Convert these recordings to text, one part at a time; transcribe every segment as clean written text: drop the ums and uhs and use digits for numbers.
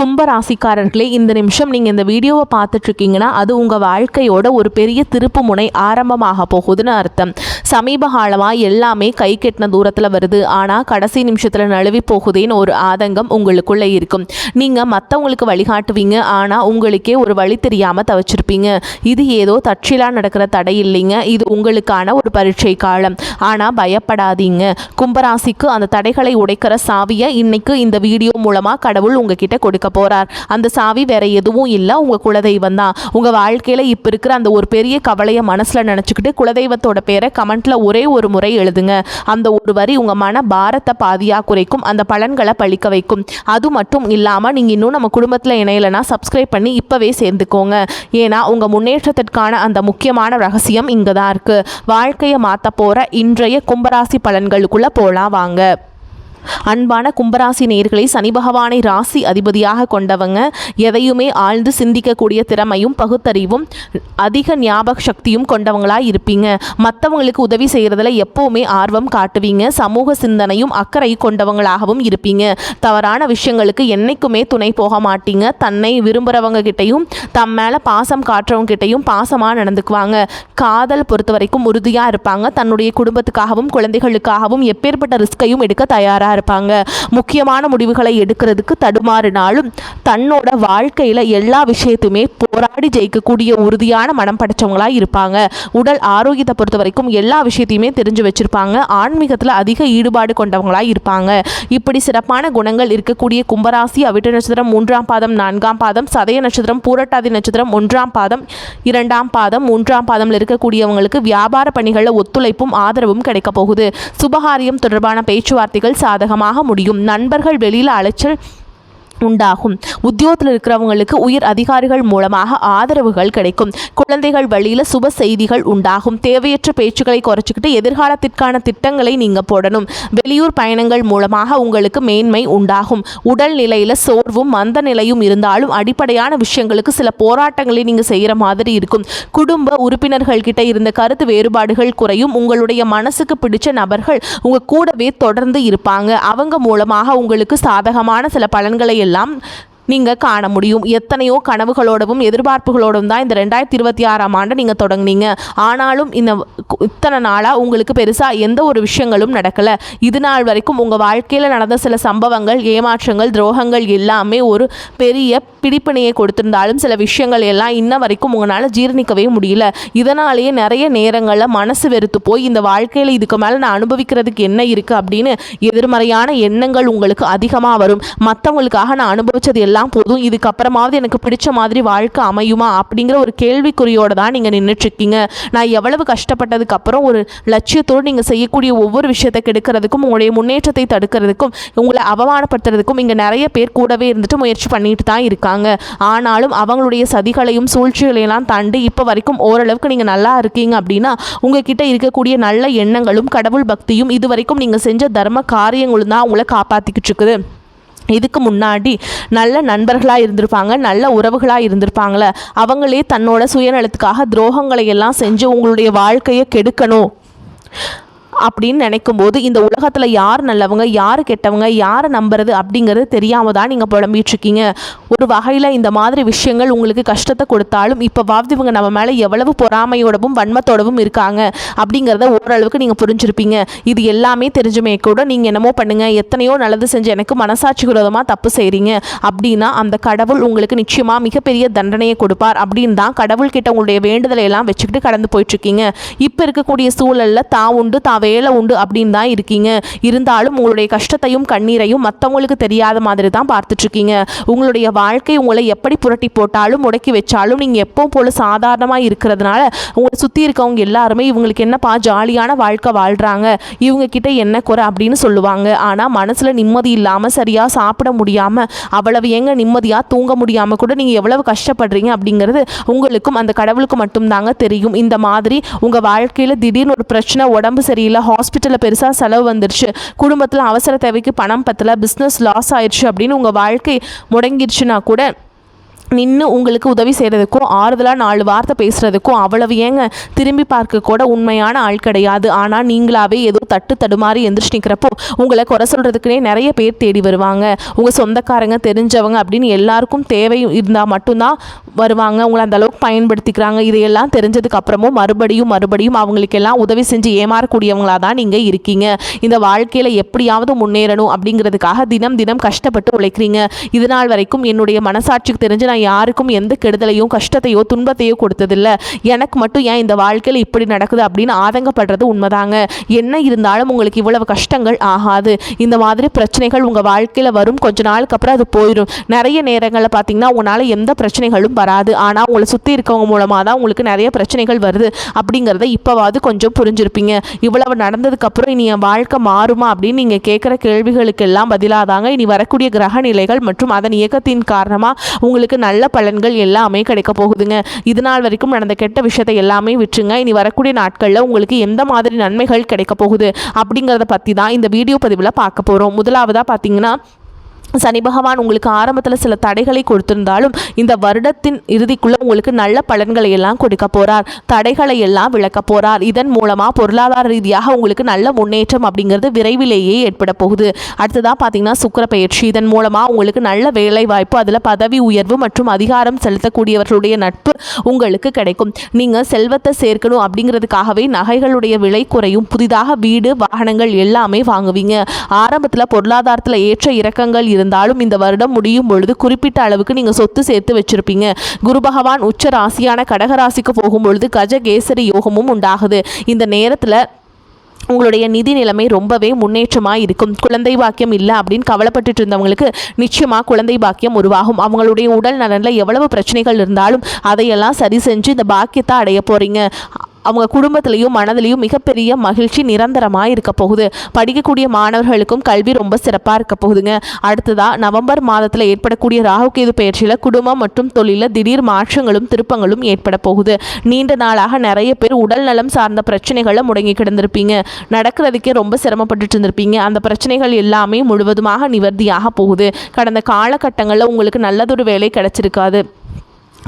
கும்பராசிக்காரர்களே, இந்த நிமிஷம் நீங்கள் இந்த வீடியோவை பார்த்துட்ருக்கீங்கன்னா அது உங்கள் வாழ்க்கையோட ஒரு பெரிய திருப்பு முனை ஆரம்பமாக போகுதுன்னு அர்த்தம். சமீப காலமாக எல்லாமே கை கெட்டின தூரத்தில் வருது, ஆனால் கடைசி நிமிஷத்தில் நழுவி போகுதேன்னு ஒரு ஆதங்கம் உங்களுக்குள்ளே இருக்கும். நீங்கள் மற்றவங்களுக்கு வழிகாட்டுவீங்க, ஆனால் உங்களுக்கே ஒரு வழி தெரியாமல் தவிச்சிருப்பீங்க. இது ஏதோ தற்செயலாக நடக்கிற தடை இல்லைங்க, இது உங்களுக்கான ஒரு பரீட்சை காலம். ஆனால் பயப்படாதீங்க. கும்பராசிக்கு அந்த தடைகளை உடைக்கிற சாவியை இன்னைக்கு இந்த வீடியோ மூலமாக கடவுள் உங்ககிட்ட கொடுக்க போறார். அந்த சாவி வேற எதுவும் இல்லை, உங்க குலதெய்வம் தான். உங்க வாழ்க்கையில இப்ப இருக்கிற அந்த ஒரு பெரிய கவலையை மனசுல நினைச்சுக்கிட்டு குலதெய்வத்தோட பேரை கமெண்ட்ல ஒரே ஒரு முறை எழுதுங்க. அந்த ஒரு வரி உங்க மன பாரத்தை பாதியா குறைக்கும், அந்த பலன்களை பழிக்க வைக்கும். அது மட்டும் இல்லாம நீங்க இன்னும் நம்ம குடும்பத்துல இணையலைன்னா சப்ஸ்கிரைப் பண்ணி இப்பவே சேர்ந்துக்கோங்க. ஏன்னா உங்க முன்னேற்றத்திற்கான அந்த முக்கியமான ரகசியம் இங்கதான் இருக்கு. வாழ்க்கையை மாத்த போற இன்றைய கும்பராசி பலன்களுக்குள்ள போலாம் வாங்க. அன்பான கும்பராசி நேயர்களை, சனி பகவானை ராசி அதிபதியாக கொண்டவங்க எதையுமே ஆழ்ந்து சிந்திக்கக்கூடிய திறமையும் பகுத்தறிவும் அதிக ஞாபக சக்தியும் கொண்டவங்களாக இருப்பீங்க. மற்றவங்களுக்கு உதவி செய்கிறதுல எப்போவுமே ஆர்வம் காட்டுவீங்க. சமூக சிந்தனையும் அக்கறை கொண்டவங்களாகவும் இருப்பீங்க. தவறான விஷயங்களுக்கு என்றைக்குமே துணை போக மாட்டீங்க. தன்னை விரும்புகிறவங்க கிட்டையும் தம் மேலே பாசம் காட்டுறவங்க கிட்டையும் பாசமாக நடந்துக்குவாங்க. காதல் பொறுத்த வரைக்கும் உறுதியாக இருப்பாங்க. தன்னுடைய குடும்பத்துக்காகவும் குழந்தைகளுக்காகவும் எப்பேற்பட்ட ரிஸ்கையும் எடுக்க தயாராக இருப்பாங்க. முக்கியமான முடிவுகளை எடுக்கிறதுக்கு தடுமாறினாலும் தன்னோட வாழ்க்கையில எல்லா விஷயத்தையுமே போராடி ஜெயிக்கக்கூடிய உறுதியான மனம் படைச்சவங்களா இருப்பாங்க. உடல் ஆரோக்கியத்தை பொறுத்த வரைக்கும் எல்லா விஷயத்தையுமே தெரிஞ்சு வச்சிருப்பாங்க. ஆன்மீகத்துல அதிக ஈடுபாடு கொண்டவங்களா இருப்பாங்க. இப்படி சிறப்பான குணங்கள் இருக்கக்கூடிய கும்பராசி அவிட்ட நட்சத்திரம் 3ஆம் பாதம் 4ஆம் பாதம் சதய நட்சத்திரம் பூரட்டாதி நட்சத்திரம் 1ஆம் பாதம் 2ஆம் பாதம் 3ஆம் பாதம்ல இருக்கக்கூடியவங்களுக்கு வியாபார பணிகளில் ஒத்துழைப்பும் ஆதரவும் கிடைக்க போகுது. சுபகாரியம் தொடர்பான பேச்சுவார்த்தைகள் சாதகமாக முடியும். நண்பர்கள் வெளியில் அலைச்சல் உண்டாகும். உத்தியோகத்தில் இருக்கிறவங்களுக்கு உயர் அதிகாரிகள் மூலமாக ஆதரவுகள் கிடைக்கும். குழந்தைகள் வழியில் சுப செய்திகள் உண்டாகும். தேவையற்ற பேச்சுக்களை குறைச்சிக்கிட்டு எதிர்காலத்திற்கான திட்டங்களை நீங்க போடணும். வெளியூர் பயணங்கள் மூலமாக உங்களுக்கு மேன்மை உண்டாகும். உடல் நிலையில சோர்வும் மந்த நிலையும் இருந்தாலும் அடிப்படையான விஷயங்களுக்கு சில போராட்டங்களை நீங்க செய்யற மாதிரி இருக்கும். குடும்ப உறுப்பினர்கள் கிட்ட இருந்த கருத்து வேறுபாடுகள் குறையும். உங்களுடைய மனசுக்கு பிடிச்ச நபர்கள் உங்க கூடவே தொடர்ந்து இருப்பாங்க. அவங்க மூலமாக உங்களுக்கு சாதகமான சில பலன்களை எல்லாம் நீங்கள் காண முடியும். எத்தனையோ கனவுகளோடவும் எதிர்பார்ப்புகளோடும் தான் இந்த 2026ஆம் ஆண்டு நீங்கள் தொடங்குனீங்க. ஆனாலும் இத்தனை நாளாக உங்களுக்கு பெருசாக எந்த ஒரு விஷயங்களும் நடக்கலை. இது நாள் வரைக்கும் உங்கள் வாழ்க்கையில் நடந்த சில சம்பவங்கள், ஏமாற்றங்கள், துரோகங்கள் எல்லாமே ஒரு பெரிய பிடிப்பினையை கொடுத்திருந்தாலும் சில விஷயங்கள் எல்லாம் இன்ன வரைக்கும் உங்களால் ஜீரணிக்கவே முடியல. இதனாலேயே நிறைய நேரங்களில் மனசு வெறுத்து போய் இந்த வாழ்க்கையில் இதுக்கு மேலே நான் அனுபவிக்கிறதுக்கு என்ன இருக்குது அப்படின்னு எதிர்மறையான எண்ணங்கள் உங்களுக்கு அதிகமாக வரும். மற்றவங்களுக்காக நான் அனுபவித்தது எல்லாம் போதும், இதுக்கப்புறமாவது எனக்கு பிடிச்ச மாதிரி வாழ்க்கை அமையுமா அப்படிங்கிற ஒரு கேள்விக்குறியோடு தான் நீங்கள் நின்றுட்டுருக்கீங்க. நான் எவ்வளவு கஷ்டப்பட்டதுக்கு அப்புறம் ஒரு லட்சியத்தோடு நீங்கள் செய்யக்கூடிய ஒவ்வொரு விஷயத்தை கெடுக்கிறதுக்கும் உங்களுடைய முன்னேற்றத்தை தடுக்கிறதுக்கும் உங்களை அவமானப்படுத்துறதுக்கும் இங்கே நிறைய பேர் கூடவே இருந்துட்டு முயற்சி பண்ணிட்டு தான் இருக்காங்க. ஆனாலும் அவங்களுடைய சதிகளையும் சூழ்ச்சிகளையெல்லாம் தாண்டி இப்போ வரைக்கும் ஓரளவுக்கு நீங்கள் நல்லா இருக்கீங்க அப்படின்னா உங்ககிட்ட இருக்கக்கூடிய நல்ல எண்ணங்களும் கடவுள் பக்தியும் இது வரைக்கும் நீங்கள் செஞ்ச தர்ம காரியங்களும் தான் உங்களை காப்பாற்றிக்கிட்டு இருக்குது. இதுக்கு முன்னாடி நல்ல நண்பர்களாக இருந்திருப்பாங்க, நல்ல உறவுகளாக இருந்திருப்பாங்களே, அவங்களே தன்னோட சுயநலத்துக்காக துரோகங்களை எல்லாம் செஞ்சு உங்களுடைய வாழ்க்கையை கெடுக்கணும் அப்படின்னு நினைக்கும் போது இந்த உலகத்தில் யார் நல்லவங்க யார் கெட்டவங்க யாரை நம்புறது அப்படிங்கிறது தெரியாமல் தான் நீங்கள் புலம்பிகிட்ருக்கீங்க. ஒரு வகையில் இந்த மாதிரி விஷயங்கள் உங்களுக்கு கஷ்டத்தை கொடுத்தாலும் இப்போவாவது இவங்க நம்ம மேலே எவ்வளவு பொறாமையோடவும் வன்மத்தோடவும் இருக்காங்க அப்படிங்கிறத ஓரளவுக்கு நீங்கள் புரிஞ்சிருப்பீங்க. இது எல்லாமே தெரிஞ்சுமே கூட நீங்கள் என்னமோ பண்ணுங்கள், எத்தனையோ நல்லது செஞ்சு எனக்கு மனசாட்சி விரோதமாக தப்பு செய்கிறீங்க அப்படின்னா அந்த கடவுள் உங்களுக்கு நிச்சயமாக மிகப்பெரிய தண்டனையை கொடுப்பார் அப்படின்னு தான் கடவுள்கிட்ட உங்களுடைய வேண்டுதலை எல்லாம் வச்சுக்கிட்டு கடந்து போயிட்டுருக்கீங்க. இப்போ இருக்கக்கூடிய சூழலில் தான் உண்டு தான் வேலை உண்டு அப்படின்னு தான் இருக்கீங்க. இருந்தாலும் உங்களுடைய கஷ்டத்தையும் கண்ணீரையும் மற்றவங்களுக்கு தெரியாத மாதிரி தான் பார்த்துட்ருக்கீங்க. உங்களுடைய வாழ்க்கை உங்களை எப்படி புரட்டி போட்டாலும் முடக்கி வச்சாலும் நீங்கள் எப்போ போல சாதாரணமாக இருக்கிறதுனால உங்களை சுற்றி இருக்கவங்க எல்லாருமே இவங்களுக்கு என்னப்பா ஜாலியான வாழ்க்கை வாழ்கிறாங்க, இவங்க கிட்ட என்ன குறை அப்படின்னு சொல்லுவாங்க. ஆனால் மனசில் நிம்மதி இல்லாமல் சரியாக சாப்பிட முடியாமல் அவ்வளவு எங்க நிம்மதியாக தூங்க முடியாமல் கூட நீங்கள் எவ்வளவு கஷ்டப்படுறீங்க அப்படிங்கிறது உங்களுக்கும் அந்த கடவுளுக்கு மட்டும்தாங்க தெரியும். இந்த மாதிரி உங்கள் வாழ்க்கையில் திடீர்னு ஒரு பிரச்சனை, உடம்பு சரியில்லை, ஹாஸ்பிட்டலில் பெருசாக செலவு வந்துருச்சு, குடும்பத்தில் அவசர தேவைக்கு பணம் பத்தல, பிஸ்னஸ் லாஸ் ஆயிடுச்சு அப்படின்னு உங்கள் வாழ்க்கை முடங்கிடுச்சுன்னா கூட நின்று உங்களுக்கு உதவி செய்கிறதுக்கும் ஆறுதலாக 4 வார்த்தை பேசுகிறதுக்கும் அவ்வளவு ஏங்க திரும்பி பார்க்க கூட உண்மையான ஆள் கிடையாது. ஆனால் நீங்களாவே ஏதோ தடுமாறி எந்திரிச்சு நிற்கிறப்போ உங்களை குறை சொல்கிறதுக்குனே நிறைய பேர் தேடி வருவாங்க. உங்கள் சொந்தக்காரங்க தெரிஞ்சவங்க அப்படின்னு எல்லாருக்கும் தேவை இருந்தால் மட்டும்தான் வருவாங்க. உங்களை அந்த அளவுக்கு பயன்படுத்திக்கிறாங்க. இதையெல்லாம் தெரிஞ்சதுக்கு அப்புறமும் மறுபடியும் அவங்களுக்கெல்லாம் உதவி செஞ்சு ஏமாறக்கூடியவங்களாக தான் நீங்கள் இருக்கீங்க. இந்த வாழ்க்கையில் எப்படியாவது முன்னேறணும் அப்படிங்கிறதுக்காக தினம் கஷ்டப்பட்டு உழைக்கிறீங்க. இது நாள் வரைக்கும் என்னுடைய மனசாட்சிக்கு தெரிஞ்சு நான் யாருக்கும் எந்த கெடுதலையும் கஷ்டத்தையோ துன்பத்தையோ கொடுத்ததில்ல. எனக்கு மட்டும் ஏன் இந்த வாழ்க்கையில் இப்படி நடக்குது அப்படின்னு ஆதங்கப்படுறது உண்மைதாங்க. என்ன இருந்தாலும் உங்களுக்கு இவ்வளவு கஷ்டங்கள் ஆகாது. இந்த மாதிரி பிரச்சனைகள் உங்கள் வாழ்க்கையில் வரும். கொஞ்ச நாளுக்கு அப்புறம் அது போயிடும். நிறைய நேரங்களில் பார்த்தீங்கன்னா உங்களால் எந்த பிரச்சனைகளும் வராது. ஆனால் உங்களை சுற்றி இருக்கவங்க மூலமாக தான் உங்களுக்கு நிறைய பிரச்சனைகள் வருது அப்படிங்கிறத இப்போவாது கொஞ்சம் புரிஞ்சிருப்பீங்க. இவ்வளவு நடந்ததுக்கப்புறம் இனி என் வாழ்க்கை மாறுமா அப்படின்னு நீங்கள் கேட்குற கேள்விகளுக்கெல்லாம் பதிலாதாங்க இனி வரக்கூடிய கிரக நிலைகள் மற்றும் அதன் இயக்கத்தின் காரணமாக உங்களுக்கு நல்ல பலன்கள் எல்லாமே கிடைக்க போகுதுங்க. இது நாள் வரைக்கும் நடந்த கெட்ட விஷயத்தை எல்லாமே விட்டுருங்க. இனி வரக்கூடிய நாட்களில் உங்களுக்கு எந்த மாதிரி நன்மைகள் கிடைக்க போகுது அப்படிங்கிறத பற்றி தான் இந்த வீடியோ பதிவில் பார்க்க போகிறோம். முதலாவதாக பார்த்தீங்கன்னா சனி பகவான் உங்களுக்கு ஆரம்பத்தில் சில தடைகளை கொடுத்திருந்தாலும் இந்த வருடத்தின் இறுதிக்குள்ளே உங்களுக்கு நல்ல பலன்களை எல்லாம் கொடுக்க போகிறார். தடைகளை எல்லாம் விளக்க போகிறார். இதன் மூலமாக பொருளாதார ரீதியாக உங்களுக்கு நல்ல முன்னேற்றம் அப்படிங்கிறது விரைவிலேயே ஏற்பட போகுது. அடுத்ததாக பார்த்தீங்கன்னா சுக்கிர பெயர்ச்சி. இதன் மூலமாக உங்களுக்கு நல்ல வேலை வாய்ப்பு, அதில் பதவி உயர்வு மற்றும் அதிகாரம் செலுத்தக்கூடியவர்களுடைய நட்பு உங்களுக்கு கிடைக்கும். நீங்கள் செல்வத்தை சேர்க்கணும் அப்படிங்கிறதுக்காகவே நகைகளுடைய விலை குறையும். புதிதாக வீடு வாகனங்கள் எல்லாமே வாங்குவீங்க. ஆரம்பத்தில் பொருளாதாரத்தில் ஏற்ற இறக்கங்கள் இருந்தாலும் இந்த வருடம் முடியும் பொழுது குறிப்பிட்ட அளவுக்கு நீங்கள் சொத்து சேர்த்து வச்சிருப்பீங்க. குரு பகவான் உச்ச ராசியான கடகராசிக்கு போகும்பொழுது கஜகேசரி யோகமும் உண்டாகுது. இந்த நேரத்தில் உங்களுடைய நிதி நிலைமை ரொம்பவே முன்னேற்றமாக இருக்கும். குழந்தை பாக்கியம் இல்லை அப்படின்னு கவலைப்பட்டுட்டு இருந்தவங்களுக்கு நிச்சயமாக குழந்தை பாக்கியம் உருவாகும். அவங்களுடைய உடல் நலனில் எவ்வளவு பிரச்சனைகள் இருந்தாலும் அதையெல்லாம் சரி செஞ்சு இந்த பாக்கியத்தை அடைய போகிறீங்க. அவங்க குடும்பத்திலையும் மனதிலையும் மிகப்பெரிய மகிழ்ச்சி நிரந்தரமாக இருக்க போகுது. படிக்கக்கூடிய மாணவர்களுக்கும் கல்வி ரொம்ப சிறப்பாக இருக்க போகுதுங்க. அடுத்ததாக நவம்பர் மாதத்தில் ஏற்படக்கூடிய ராகுகேது பயிற்சியில் குடும்பம் மற்றும் தொழிலில் திடீர் மாற்றங்களும் திருப்பங்களும் ஏற்பட போகுது. நீண்ட நாளாக நிறைய பேர் உடல் நலம் சார்ந்த பிரச்சனைகளை முடங்கி கிடந்திருப்பீங்க. நடக்கிறதுக்கே ரொம்ப சிரமப்பட்டுட்டு இருந்திருப்பீங்க. அந்த பிரச்சனைகள் எல்லாமே முழுவதுமாக நிவர்த்தியாக போகுது. கடந்த காலகட்டங்களில் உங்களுக்கு நல்லதொரு வேலை கிடைச்சிருக்காது.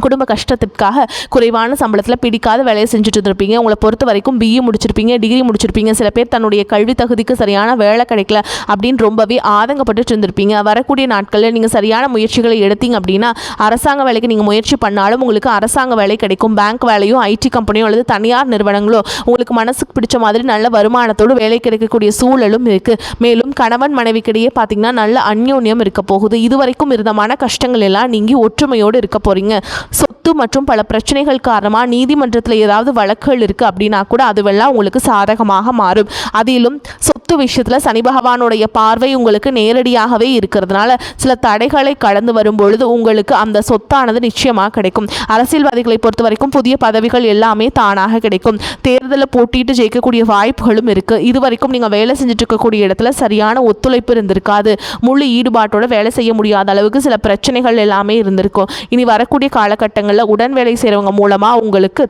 குடும்ப கஷ்டத்திற்காக குறைவான சம்பளத்தில் பிடிக்காத வேலையை செஞ்சுட்டு இருந்திருப்பீங்க. உங்களை பொறுத்த வரைக்கும் பிஇ முடிச்சிருப்பீங்க, டிகிரி முடிச்சிருப்பீங்க. சில பேர் தன்னுடைய கல்வி தகுதிக்கு சரியான வேலை கிடைக்கல அப்படின்னு ரொம்பவே ஆதங்கப்பட்டு இருந்திருப்பீங்க. வரக்கூடிய நாட்களில் நீங்கள் சரியான முயற்சிகளை எடுத்தீங்க அப்படின்னா அரசாங்க வேலைக்கு நீங்கள் முயற்சி பண்ணாலும் உங்களுக்கு அரசாங்க வேலை கிடைக்கும். பேங்க் வேலையோ ஐடி கம்பெனியோ அல்லது தனியார் நிறுவனங்களோ உங்களுக்கு மனசுக்கு பிடிச்ச மாதிரி நல்ல வருமானத்தோடு வேலை கிடைக்கக்கூடிய சூழலும் இருக்குது. மேலும் கணவன் மனைவிக்கிடையே பார்த்தீங்கன்னா நல்ல அந்யோன்யம் இருக்க போகுது. இதுவரைக்கும் இருந்த மன கஷ்டங்கள் எல்லாம் நீங்கி ஒற்றுமையோடு இருக்க போகிறீங்க. சொத்து மற்றும் பல பிரச்சனைகள் காரணமாக நீதிமன்றத்தில் ஏதாவது வழக்குகள் இருக்குது அப்படின்னா கூட அதுவெல்லாம் உங்களுக்கு சாதகமாக மாறும். அதிலும் சொத்து விஷயத்தில் சனி பகவானுடைய பார்வை உங்களுக்கு நேரடியாகவே இருக்கிறதுனால சில தடைகளை கடந்து வரும்பொழுது உங்களுக்கு அந்த சொத்தானது நிச்சயமாக கிடைக்கும். அரசியல்வாதிகளை பொறுத்த வரைக்கும் புதிய பதவிகள் எல்லாமே தானாக கிடைக்கும். தேர்தலில் போட்டிட்டு ஜெயிக்கக்கூடிய வாய்ப்புகளும் இருக்குது. இது வரைக்கும் நீங்கள் வேலை செஞ்சுட்டு இருக்கக்கூடிய இடத்துல சரியான ஒத்துழைப்பு இருந்திருக்காது. முழு ஈடுபாட்டோட வேலை செய்ய முடியாத அளவுக்கு சில பிரச்சனைகள் எல்லாமே இருந்திருக்கும். இனி வரக்கூடிய காலகட்டங்களில் உடன் வேலை செய்கிறவங்க மூலமாக உங்களுக்கு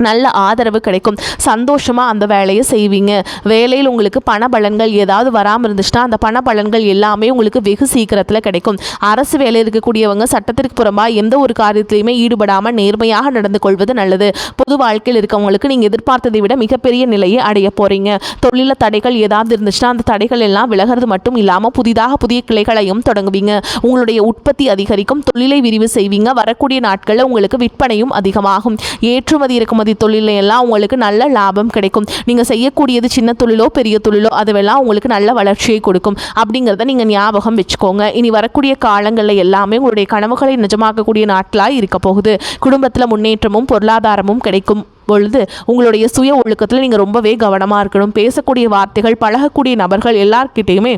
நல்ல ஆதரவு கிடைக்கும். சந்தோஷமாக அந்த வேலையை செய்வீங்க. வேலையில் உங்களுக்கு பண பலன்கள் ஏதாவது வராமல் இருந்துச்சுன்னா அந்த பண பலன்கள் எல்லாமே உங்களுக்கு வெகு சீக்கிரத்தில் கிடைக்கும். அரசு வேலை இருக்கக்கூடியவங்க சட்டத்திற்கு புறம்பாக எந்த ஒரு காரியத்திலையுமே ஈடுபடாமல் நேர்மையாக நடந்து கொள்வது நல்லது. பொது வாழ்க்கையில் இருக்கவங்களுக்கு நீங்கள் எதிர்பார்த்ததை விட மிகப்பெரிய நிலையை அடைய போகிறீங்க. தொழில தடைகள் ஏதாவது இருந்துச்சுன்னா அந்த தடைகள் எல்லாம் விலகிறது மட்டும் இல்லாமல் புதிய கிளைகளையும் தொடங்குவீங்க. உங்களுடைய உற்பத்தி அதிகரிக்கும். தொழிலை விரிவு செய்வீங்க. வரக்கூடிய நாட்களில் உங்களுக்கு விற்பனையும் அதிகமாகும். ஏற்றுமதி இறக்குமதி தொழில எல்லாம் உங்களுக்கு நல்ல லாபம் கிடைக்கும். நீங்கள் செய்யக்கூடியது சின்ன தொழிலோ பெரிய தொழிலோ அதுவெல்லாம் உங்களுக்கு நல்ல வளர்ச்சியை கொடுக்கும் அப்படிங்கிறத நீங்கள் ஞாபகம் வச்சுக்கோங்க. இனி வரக்கூடிய காலங்களில் எல்லாமே உங்களுடைய கனவுகளை நிஜமாக்கக்கூடிய நாட்களாக இருக்க போகுது. குடும்பத்தில் முன்னேற்றமும் பொருளாதாரமும் கிடைக்கும் பொழுது உங்களுடைய சுய ஒழுக்கத்தில் நீங்கள் ரொம்பவே கவனமாக இருக்கணும். பேசக்கூடிய வார்த்தைகள், பழகக்கூடிய நபர்கள் எல்லார்கிட்டையுமே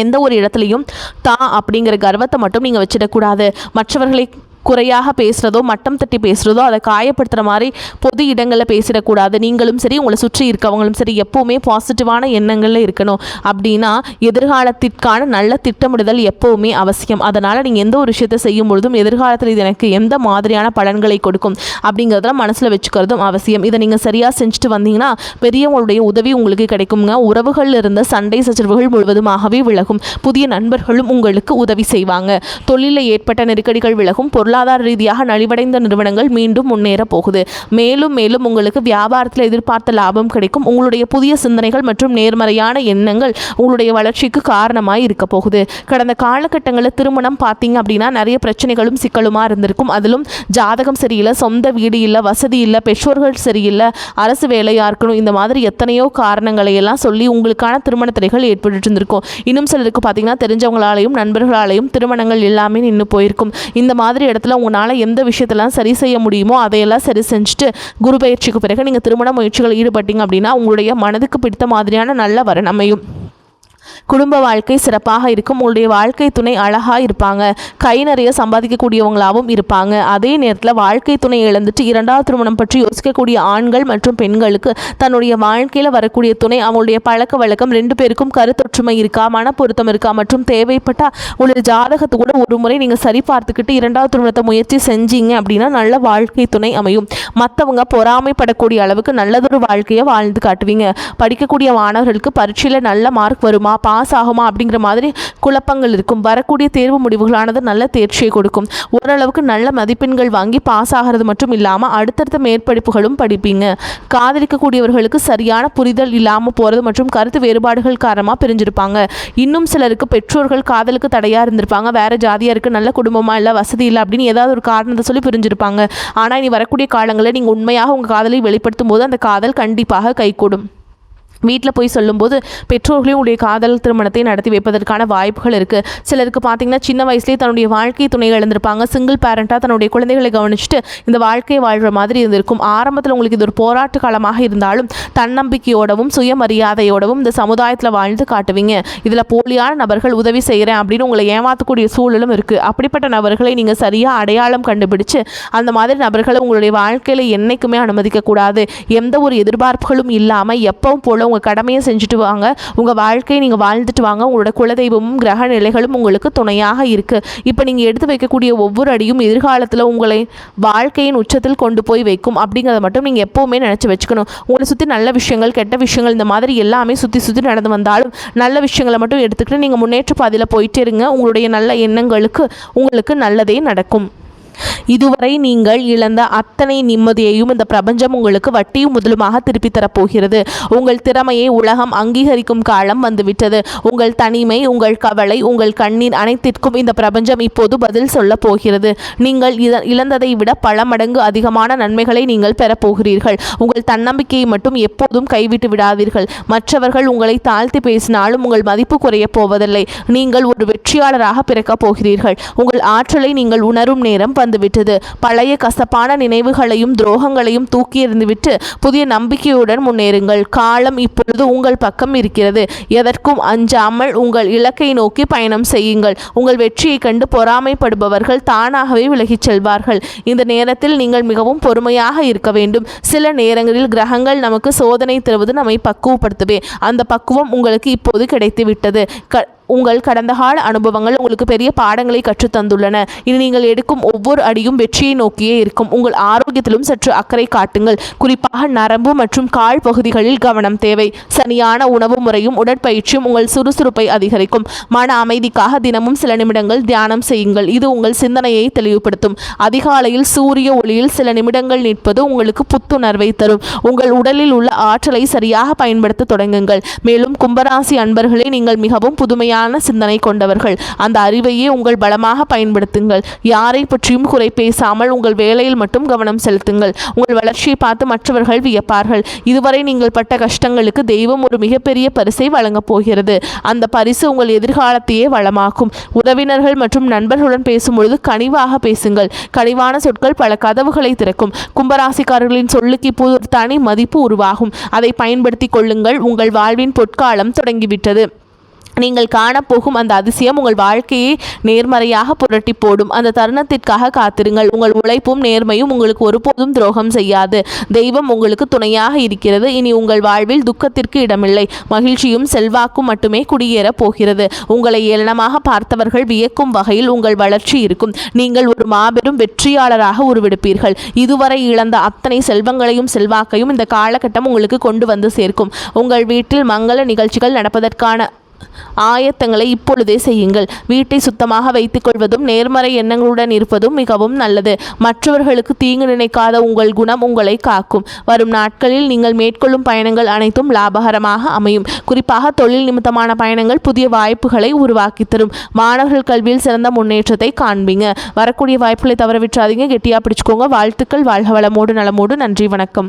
எந்த ஒரு இடத்துலையும் அப்படிங்கிற கர்வத்தை மட்டும் நீங்கள் வச்சிடக்கூடாது. மற்றவர்களை குறையாக பேசுகிறதோ மட்டம் தட்டி பேசுகிறதோ அதை காயப்படுத்துகிற மாதிரி பொது இடங்களில் பேசிடக்கூடாது. நீங்களும் சரி உங்களை சுற்றி இருக்கவங்களும் சரி எப்போவுமே பாசிட்டிவான எண்ணங்களில் இருக்கணும். அப்படின்னா எதிர்காலத்திற்கான நல்ல திட்டமிடுதல் எப்போவுமே அவசியம். அதனால் நீங்கள் எந்த ஒரு விஷயத்தை செய்யும் பொழுதும் எதிர்காலத்தில் இது எனக்கு எந்த மாதிரியான பலன்களை கொடுக்கும் அப்படிங்கிறதெல்லாம் மனசில் வச்சுக்கிறதும் அவசியம். இதை நீங்கள் சரியாக செஞ்சுட்டு வந்தீங்கன்னா பெரியவங்களுடைய உதவி உங்களுக்கு கிடைக்குங்க. உறவுகளில் இருந்த சண்டை சச்சரவுகள் முழுவதுமாகவே விலகும். புதிய நண்பர்களும் உங்களுக்கு உதவி செய்வாங்க. தொழிலில் ஏற்பட்ட நெருக்கடிகள் விலகும். பொருளாதார ரீதியாக நலிவடைந்த நிறுவனங்கள் மீண்டும் முன்னேற போகுது. மேலும் மேலும் உங்களுக்கு வியாபாரத்தில் எதிர்பார்த்த லாபம் கிடைக்கும். உங்களுடைய புதிய சிந்தனைகள் மற்றும் நேர்மறையான எண்ணங்கள் உங்களுடைய வளர்ச்சிக்கு காரணமாய் இருக்க போகுது. கடந்த காலகட்டங்களில் திருமணம் பார்த்தீங்க அப்படின்னா நிறைய பிரச்சனைகளும் சிக்கலுமா இருந்திருக்கும். அதிலும் ஜாதகம் சரியில்லை, சொந்த வீடு இல்லை, வசதி இல்லை, பெற்றோர்கள் சரியில்லை, அரசு வேலையாக இருக்கணும், இந்த மாதிரி எத்தனையோ காரணங்களை எல்லாம் சொல்லி உங்களுக்கான திருமண தடைகள் ஏற்பட்டு இருந்திருக்கும். இன்னும் சிலருக்கு பார்த்தீங்கன்னா தெரிஞ்சவங்களாலையும் நண்பர்களாலையும் திருமணங்கள் எல்லாமே நின்று போயிருக்கும். இந்த மாதிரி இடத்துல உங்களால் எந்த விஷயத்தெல்லாம் சரி செய்ய முடியுமோ அதையெல்லாம் சரி செஞ்சுட்டு குரு பயிற்சிக்கு பிறகு நீங்கள் திருமண முயற்சிகள் ஈடுபட்டீங்க அப்படின்னா உங்களுடைய மனதுக்கு பிடித்த மாதிரியான நல்ல வரன் அமையும். குடும்ப வாழ்க்கை சிறப்பாக இருக்கும். உங்களுடைய வாழ்க்கை துணை அழகாக இருப்பாங்க. கை நிறைய சம்பாதிக்கக்கூடியவங்களாகவும் இருப்பாங்க. அதே நேரத்தில் வாழ்க்கை துணை இழந்துட்டு இரண்டாவது திருமணம் பற்றி யோசிக்கக்கூடிய ஆண்கள் மற்றும் பெண்களுக்கு தன்னுடைய வாழ்க்கையில் வரக்கூடிய துணை அவங்களுடைய பழக்க வழக்கம் 2 பேருக்கும் கருத்தொற்றுமை இருக்கா, மனப்பொருத்தம் இருக்கா மற்றும் தேவைப்பட்டால் உங்களுடைய ஜாதகத்தை கூட ஒரு முறை நீங்கள் சரி பார்த்துக்கிட்டு இரண்டாவது திருமணத்தை முயற்சி செஞ்சீங்க அப்படின்னா நல்ல வாழ்க்கை துணை அமையும். மற்றவங்க பொறாமைப்படக்கூடிய அளவுக்கு நல்லதொரு வாழ்க்கையை வாழ்ந்து காட்டுவீங்க. படிக்கக்கூடிய மாணவர்களுக்கு பரீட்சையில் நல்ல மார்க் வருமா, பாஸ் ஆகுமா அப்படிங்கிற மாதிரி குழப்பங்கள் இருக்கும். வரக்கூடிய தேர்வு முடிவுகளானது நல்ல தேர்ச்சியை கொடுக்கும். ஓரளவுக்கு நல்ல மதிப்பெண்கள் வாங்கி பாஸ் ஆகிறது மட்டும் இல்லாமல் அடுத்தடுத்த மேற்படிப்புகளும் படிப்பீங்க. காதலிக்கக்கூடியவர்களுக்கு சரியான புரிதல் இல்லாமல் போகிறது மற்றும் கருத்து வேறுபாடுகள் காரணமாக பிரிஞ்சிருப்பாங்க. இன்னும் சிலருக்கு பெற்றோர்கள் காதலுக்கு தடையாக இருந்திருப்பாங்க. வேறு ஜாதியாக இருக்குது, நல்ல குடும்பமாக இல்லை, வசதி இல்லை அப்படின்னு ஏதாவது ஒரு காரணத்தை சொல்லி பிரிஞ்சிருப்பாங்க. ஆனால் இனி வரக்கூடிய காலங்களில் நீங்கள் உண்மையாக உங்கள் காதலை வெளிப்படுத்தும் போது அந்த காதல் கண்டிப்பாக கைகூடும். வீட்டில் போய் சொல்லும்போது பெற்றோர்களையும் உடைய காதல் திருமணத்தை நடத்தி வைப்பதற்கான வாய்ப்புகள் இருக்குது. சிலருக்கு பார்த்திங்கன்னா சின்ன வயசுலேயே தன்னுடைய வாழ்க்கை துணையை இழந்திருப்பாங்க. சிங்கிள் பேரண்ட்டாக தன்னுடைய குழந்தைகளை கவனிச்சுட்டு இந்த வாழ்க்கையை வாழ்கிற மாதிரி இருந்திருக்கும். ஆரம்பத்தில் உங்களுக்கு இது ஒரு போராட்ட காலமாக இருந்தாலும் தன்னம்பிக்கையோடவும் சுயமரியாதையோடவும் இந்த சமுதாயத்தில் வாழ்ந்து காட்டுவீங்க. இதில் போலியான நபர்கள் உதவி செய்கிறேன் அப்படின்னு உங்களை ஏமாற்றக்கூடிய சூழலும் இருக்குது. அப்படிப்பட்ட நபர்களை நீங்கள் சரியாக அடையாளம் கண்டுபிடிச்சு அந்த மாதிரி நபர்களை உங்களுடைய வாழ்க்கையில் என்றைக்குமே அனுமதிக்கக்கூடாது. எந்த ஒரு எதிர்பார்ப்புகளும் இல்லாமல் எப்பவும் போல உங்கள் கடமையை செஞ்சுட்டு வாங்க. உங்கள் வாழ்க்கையை நீங்கள் வாழ்ந்துட்டு வாங்க. உங்களோட குலதெய்வமும் கிரக நிலைகளும் உங்களுக்கு துணையாக இருக்குது. இப்போ நீங்கள் எடுத்து வைக்கக்கூடிய ஒவ்வொரு அடியும் எதிர்காலத்தில் உங்களை வாழ்க்கையின் உச்சத்தில் கொண்டு போய் வைக்கும் அப்படிங்கிறத மட்டும் நீங்கள் எப்போவுமே நினச்சி வச்சுக்கணும். உங்களை சுற்றி நல்ல விஷயங்கள் கெட்ட விஷயங்கள் இந்த மாதிரி எல்லாமே சுற்றி நடந்து வந்தாலும் நல்ல விஷயங்களை மட்டும் எடுத்துக்கிட்டு நீங்கள் முன்னேற்ற பாதையில் போயிட்டே இருங்க. உங்களுடைய நல்ல எண்ணங்களுக்கு உங்களுக்கு நல்லதே நடக்கும். இதுவரை நீங்கள் இழந்த அத்தனை நிம்மதியையும் இந்த பிரபஞ்சம் உங்களுக்கு வட்டியும் முதலுமாக திருப்பி தரப்போகிறது. உங்கள் திறமையை உலகம் அங்கீகரிக்கும் காலம் வந்துவிட்டது. உங்கள் தனிமை, உங்கள் கவலை, உங்கள் கண்ணீர் அனைத்திற்கும் இந்த பிரபஞ்சம் இப்போது பதில் சொல்ல போகிறது. நீங்கள் இழந்ததை விட பல மடங்கு அதிகமான நன்மைகளை நீங்கள் பெறப்போகிறீர்கள். உங்கள் தன்னம்பிக்கையை மட்டும் எப்போதும் கைவிட்டு விடாதீர்கள். மற்றவர்கள் உங்களை தாழ்த்தி பேசினாலும் உங்கள் மதிப்பு குறைய போவதில்லை. நீங்கள் ஒரு வெற்றியாளராக பிறக்கப் போகிறீர்கள். உங்கள் ஆற்றலை நீங்கள் உணரும் நேரம் வந்துவிட்டது. பழைய கசப்பான நினைவுகளையும் துரோகங்களையும் தூக்கி எறிந்துவிட்டு புதிய நம்பிக்கையுடன் முன்னேறுங்கள். காலம் இப்பொழுது உங்கள் பக்கம் இருக்கிறது. எதற்கும் அஞ்சாமல் உங்கள் இலக்கை நோக்கி பயணம் செய்யுங்கள். உங்கள் வெற்றியை கண்டு பொறாமைப்படுபவர்கள் தானாகவே விலகிச் செல்வார்கள். இந்த நேரத்தில் நீங்கள் மிகவும் பொறுமையாக இருக்க வேண்டும். சில நேரங்களில் கிரகங்கள் நமக்கு சோதனை தருவது நம்மை பக்குவப்படுத்தவே. அந்த பக்குவம் உங்களுக்கு இப்போது கிடைத்துவிட்டது. உங்கள் கடந்த கால அனுபவங்கள் உங்களுக்கு பெரிய பாடங்களை கற்றுத்தந்துள்ளன. இனி நீங்கள் எடுக்கும் ஒவ்வொரு அடியும் வெற்றியை நோக்கியே இருக்கும். உங்கள் ஆரோக்கியத்திலும் சற்று அக்கறை காட்டுங்கள். குறிப்பாக நரம்பு மற்றும் கால் பகுதிகளில் கவனம் தேவை. சரியான உணவு முறையும் உடற்பயிற்சியும் உங்கள் சுறுசுறுப்பை அதிகரிக்கும். மன அமைதிக்காக தினமும் சில நிமிடங்கள் தியானம் செய்யுங்கள். இது உங்கள் சிந்தனையை தெளிவுபடுத்தும். அதிகாலையில் சூரிய ஒளியில் சில நிமிடங்கள் நிற்பது உங்களுக்கு புத்துணர்வை தரும். உங்கள் உடலில் உள்ள ஆற்றலை சரியாக பயன்படுத்த தொடங்குங்கள். மேலும் கும்பராசி அன்பர்களே, நீங்கள் மிகவும் புதுமையான சிந்தனை கொண்டவர்கள். அந்த அறிவையே உங்கள் பலமாக பயன்படுத்துங்கள். யாரை பற்றியும் குறை பேசாமல் உங்கள் வேலையில் மட்டும் கவனம் செலுத்துங்கள். உங்கள் வளர்ச்சியை பார்த்து மற்றவர்கள் வியப்பார்கள். இதுவரை நீங்கள் பட்ட கஷ்டங்களுக்கு தெய்வம் ஒரு மிகப்பெரிய பரிசை வழங்கப் போகிறது. அந்த பரிசு உங்கள் எதிர்காலத்தையே வளமாக்கும். உறவினர்கள் மற்றும் நண்பர்களுடன் பேசும்பொழுது கனிவாக பேசுங்கள். கனிவான சொற்கள் பல கதவுகளை திறக்கும். கும்பராசிக்காரர்களின் சொல்லுக்கு இப்போது ஒரு தனி மதிப்பு உருவாகும். அதை பயன்படுத்திக் கொள்ளுங்கள். உங்கள் வாழ்வின் பொற்காலம் தொடங்கிவிட்டது. நீங்கள் காணப்போகும் அந்த அதிசயம் உங்கள் வாழ்க்கையை நேர்மறையாக புரட்டி போடும். அந்த தருணத்திற்காக காத்திருங்கள். உங்கள் உழைப்பும் நேர்மையும் உங்களுக்கு ஒருபோதும் துரோகம் செய்யாது. தெய்வம் உங்களுக்கு துணையாக இருக்கிறது. இனி உங்கள் வாழ்வில் துக்கத்திற்கு இடமில்லை. மகிழ்ச்சியும் செல்வாக்கும் மட்டுமே குடியேறப் போகிறது. உங்களை ஏளனமாக பார்த்தவர்கள் வியக்கும் வகையில் உங்கள் வளர்ச்சி இருக்கும். நீங்கள் ஒரு மாபெரும் வெற்றியாளராக உருவெடுப்பீர்கள். இதுவரை இழந்த அத்தனை செல்வங்களையும் செல்வாக்கையும் இந்த காலகட்டம் உங்களுக்கு கொண்டு வந்து சேர்க்கும். உங்கள் வீட்டில் மங்கள நிகழ்ச்சிகள் நடப்பதற்கான ஆயத்தங்களை இப்பொழுதே செய்யுங்கள். வீட்டை சுத்தமாக வைத்துக் கொள்வதும் நேர்மறை எண்ணங்களுடன் இருப்பதும் மிகவும் நல்லது. மற்றவர்களுக்கு தீங்கு நினைக்காத உங்கள் குணம் உங்களை காக்கும். வரும் நாட்களில் நீங்கள் மேற்கொள்ளும் பயணங்கள் அனைத்தும் லாபகரமாக அமையும். குறிப்பாக தொழில் நிமித்தமான பயணங்கள் புதிய வாய்ப்புகளை உருவாக்கி தரும். மாணவர்கள் கல்வியில் சிறந்த முன்னேற்றத்தை காண்பீங்க. வரக்கூடிய வாய்ப்புகளை தவற விட்டுறாதீங்க. கெட்டியா பிடிச்சுக்கோங்க. வாழ்த்துக்கள். வாழ்க வளமோடு நலமோடு. நன்றி, வணக்கம்.